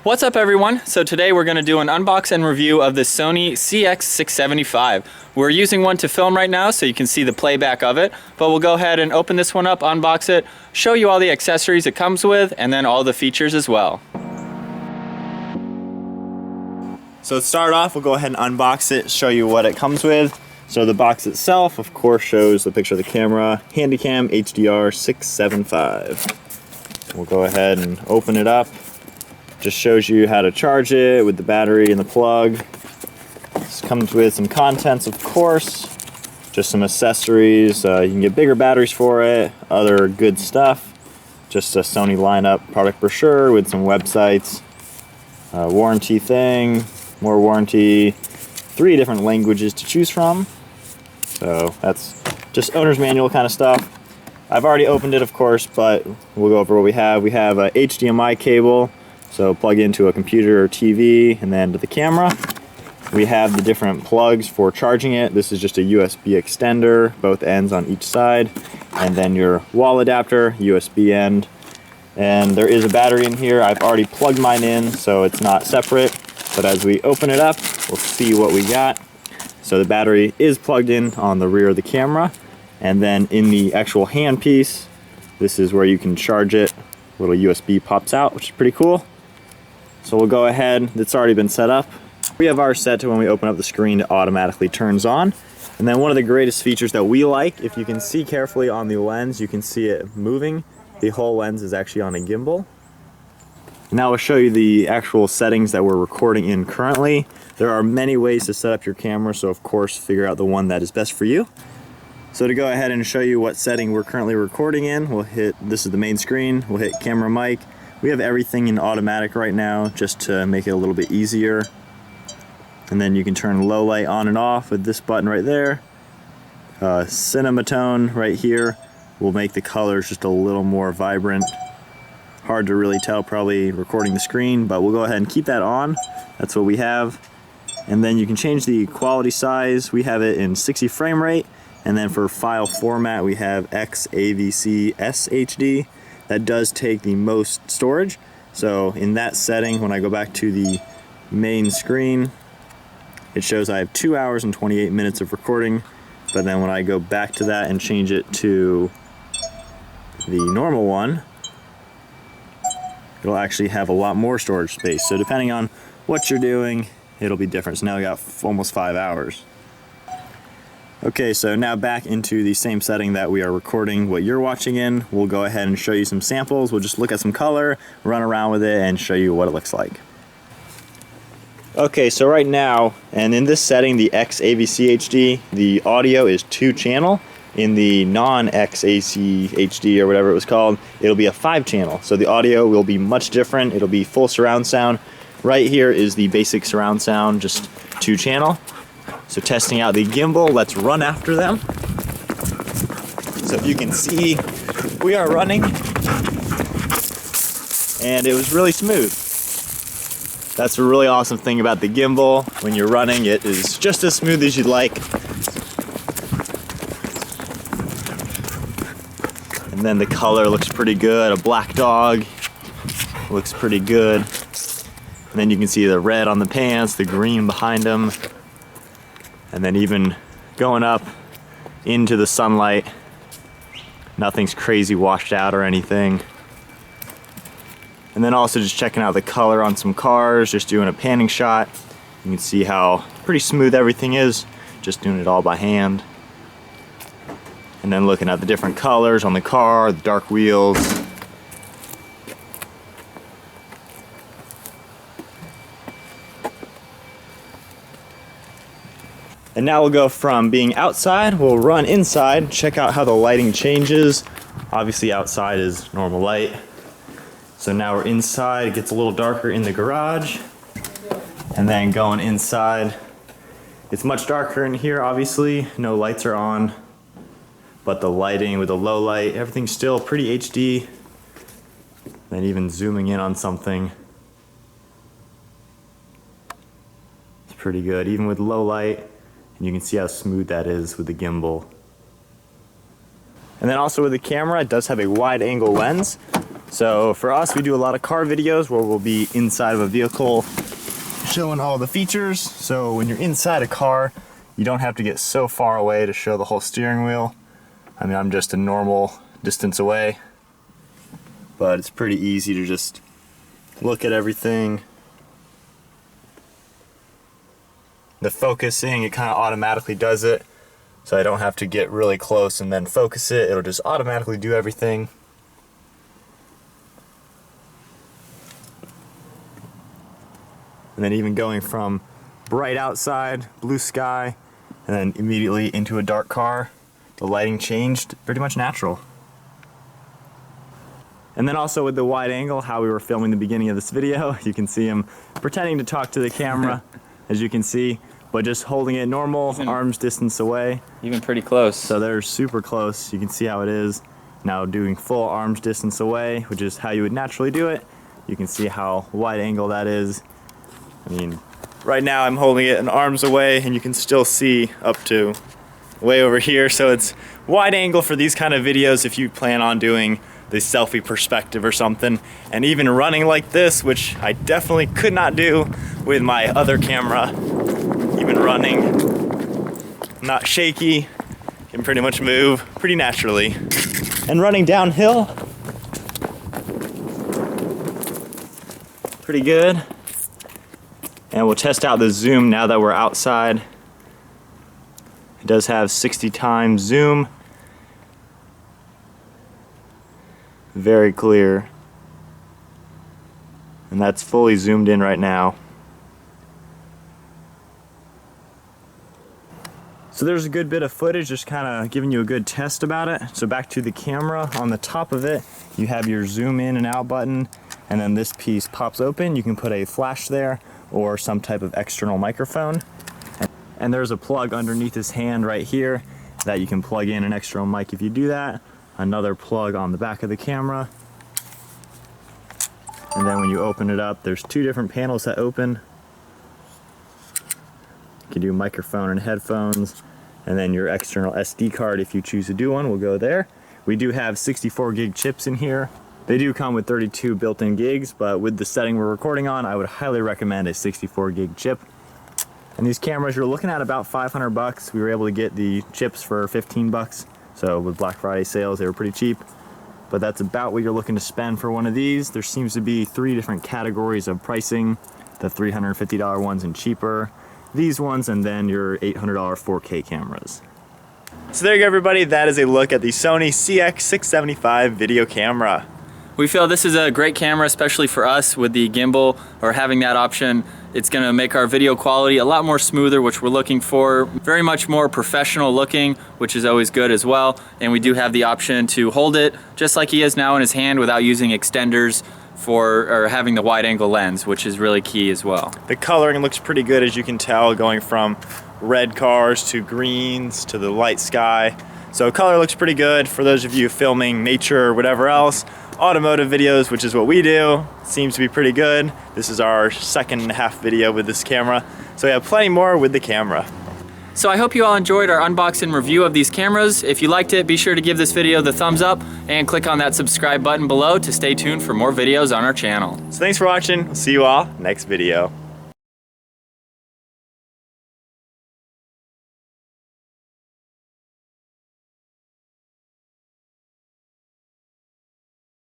What's up everyone? So today we're going to do an unbox and review of the Sony CX675. We're using one to film right now so you can see the playback of it, but we'll go ahead and open this one up, unbox it, show you all the accessories it comes with, and then all the features as well. So to start off, we'll go ahead and unbox it, show you what it comes with. So the box itself, of course, shows the picture of the camera, Handycam HDR 675. We'll go ahead and open it up. Just shows you how to charge it with the battery and the plug. This comes with some contents, of course, just some accessories. You can get bigger batteries for it, other good stuff. Just a Sony lineup product brochure with some websites, warranty thing, more warranty, 3 different languages to choose from. So that's just owner's manual kind of stuff. I've already opened it, of course, but we'll go over what we have. We have a HDMI cable. So plug into a computer or TV and then to the camera. We have the different plugs for charging it. This is just a USB extender, both ends on each side. And then your wall adapter, USB end. And there is a battery in here. I've already plugged mine in, so it's not separate. But as we open it up, we'll see what we got. So the battery is plugged in on the rear of the camera. And then in the actual handpiece, this is where you can charge it. A little USB pops out, which is pretty cool. So we'll go ahead, it's already been set up. We have ours set to when we open up the screen, it automatically turns on. And then one of the greatest features that we like, if you can see carefully on the lens, you can see it moving. The whole lens is actually on a gimbal. Now I'll show you the actual settings that we're recording in currently. There are many ways to set up your camera, so of course figure out the one that is best for you. So to go ahead and show you what setting we're currently recording in, we'll hit, this is the main screen, we'll hit camera mic. We have everything in automatic right now just to make it a little bit easier. And then you can turn low light on and off with this button right there. Cinema tone right here will make the colors just a little more vibrant. Hard to really tell probably recording the screen, but we'll go ahead and keep that on. That's what we have. And then you can change the quality size. We have it in 60 frame rate. And then for file format, we have XAVC SHD. That does take the most storage. So in that setting, when I go back to the main screen, it shows I have 2 hours and 28 minutes of recording. But then when I go back to that and change it to the normal one, it'll actually have a lot more storage space. So depending on what you're doing, it'll be different. So now we got almost 5 hours. Okay, so now back into the same setting that we are recording what you're watching in. We'll go ahead and show you some samples. We'll just look at some color, run around with it, and show you what it looks like. Okay, so right now, and in this setting, the XAVC HD, the audio is 2-channel. In the non-XAC HD or whatever it was called, it'll be a 5-channel. So the audio will be much different. It'll be full surround sound. Right here is the basic surround sound, just 2-channel. So testing out the gimbal, let's run after them. So if you can see, we are running, and it was really smooth. That's a really awesome thing about the gimbal. When you're running, it is just as smooth as you'd like. And then the color looks pretty good. A black dog looks pretty good. And then you can see the red on the pants, the green behind them. And then even going up into the sunlight, nothing's crazy washed out or anything. And then also just checking out the color on some cars, just doing a panning shot. You can see how pretty smooth everything is, just doing it all by hand. And then looking at the different colors on the car, the dark wheels. And now we'll go from being outside, we'll run inside, check out how the lighting changes. Obviously outside is normal light. So now we're inside, it gets a little darker in the garage. And then going inside, it's much darker in here obviously, no lights are on. But the lighting with the low light, everything's still pretty HD. Then even zooming in on something, it's pretty good, even with low light. And you can see how smooth that is with the gimbal. And then also with the camera, it does have a wide angle lens, So for us, we do a lot of car videos where we'll be inside of a vehicle showing all the features. So when you're inside a car, you don't have to get so far away to show the whole steering wheel. I mean, I'm just a normal distance away, but it's pretty easy to just look at everything. The focusing, it kind of automatically does it, so I don't have to get really close and then focus it. It'll just automatically do everything. And then even going from bright outside, blue sky, and then immediately into a dark car, the lighting changed pretty much natural. And then also with the wide angle, how we were filming the beginning of this video, you can see him pretending to talk to the camera, as you can see, but just holding it normal, arm's distance away. Even pretty close. So they're super close. You can see how it is. Now doing full arm's distance away, which is how you would naturally do it. You can see how wide angle that is. I mean, right now I'm holding it an arm's away and you can still see up to way over here. So it's wide angle for these kind of videos if you plan on doing the selfie perspective or something. And even running like this, which I definitely could not do with my other camera. Even running, not shaky, can pretty much move pretty naturally. And running downhill, pretty good. And we'll test out the zoom now that we're outside. It does have 60 times zoom. Very clear. And that's fully zoomed in right now. So there's a good bit of footage, just kind of giving you a good test about it. So back to the camera, on the top of it, you have your zoom in and out button, and then this piece pops open. You can put a flash there or some type of external microphone. And there's a plug underneath his hand right here that you can plug in an external mic if you do that. Another plug on the back of the camera. And then when you open it up, there's two different panels that open. You can do microphone and headphones, and then your external SD card, if you choose to do one, will go there. We do have 64 gig chips in here. They do come with 32 built-in gigs, but with the setting we're recording on, I would highly recommend a 64 gig chip. And these cameras, you're looking at about 500 bucks. We were able to get the chips for 15 bucks. So with Black Friday sales, they were pretty cheap. But that's about what you're looking to spend for one of these. There seems to be 3 different categories of pricing. The $350 ones and cheaper, these ones, and then your $800 4K cameras. So there you go, everybody. That is a look at the Sony CX675 video camera. We feel this is a great camera, especially for us with the gimbal or having that option. It's gonna make our video quality a lot more smoother, which we're looking for. Very much more professional looking, which is always good as well. And we do have the option to hold it just like he is now in his hand without using extenders or having the wide angle lens, which is really key as well. The coloring looks pretty good, as you can tell, going from red cars to greens to the light sky. So color looks pretty good for those of you filming nature or whatever else. Automotive videos, which is what we do, seems to be pretty good. This is our 2.5 video with this camera. So we have plenty more with the camera. So I hope you all enjoyed our unboxing review of these cameras. If you liked it, be sure to give this video the thumbs up and click on that subscribe button below to stay tuned for more videos on our channel. So thanks for watching. We'll see you all next video.